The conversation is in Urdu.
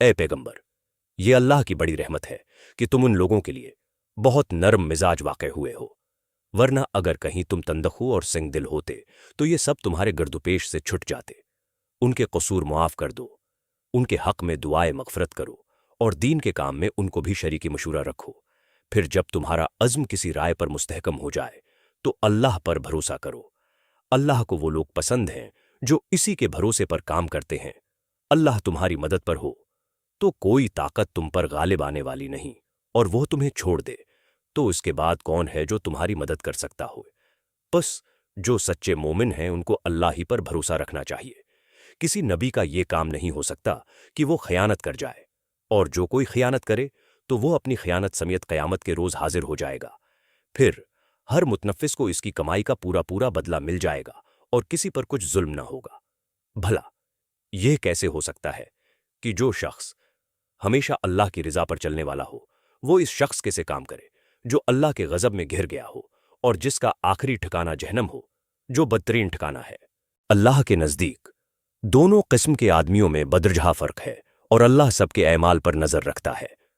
اے پیغمبر، یہ اللہ کی بڑی رحمت ہے کہ تم ان لوگوں کے لیے بہت نرم مزاج واقع ہوئے ہو، ورنہ اگر کہیں تم تندخو اور سنگ دل ہوتے تو یہ سب تمہارے گرد و پیش سے چھٹ جاتے۔ ان کے قصور معاف کر دو، ان کے حق میں دعائے مغفرت کرو، اور دین کے کام میں ان کو بھی شریک مشورہ رکھو۔ پھر جب تمہارا عزم کسی رائے پر مستحکم ہو جائے تو اللہ پر بھروسہ کرو۔ اللہ کو وہ لوگ پسند ہیں جو اسی کے بھروسے پر کام کرتے ہیں۔ اللہ تمہاری مدد پر ہو تو کوئی طاقت تم پر غالب آنے والی نہیں، اور وہ تمہیں چھوڑ دے تو اس کے بعد کون ہے جو تمہاری مدد کر سکتا ہو؟ بس جو سچے مومن ہیں ان کو اللہ ہی پر بھروسہ رکھنا چاہیے۔ کسی نبی کا یہ کام نہیں ہو سکتا کہ وہ خیانت کر جائے، اور جو کوئی خیانت کرے تو وہ اپنی خیانت سمیت قیامت کے روز حاضر ہو جائے گا۔ پھر ہر متنفس کو اس کی کمائی کا پورا بدلہ مل جائے گا اور کسی پر کچھ ظلم نہ ہوگا۔ بھلا یہ کیسے ہو سکتا ہے کہ جو شخص ہمیشہ اللہ کی رضا پر چلنے والا ہو وہ اس شخص کے سے کام کرے جو اللہ کے غضب میں گھر گیا ہو اور جس کا آخری ٹھکانہ جہنم ہو جو بدترین ٹھکانہ ہے؟ اللہ کے نزدیک دونوں قسم کے آدمیوں میں بدرجہ فرق ہے، اور اللہ سب کے اعمال پر نظر رکھتا ہے۔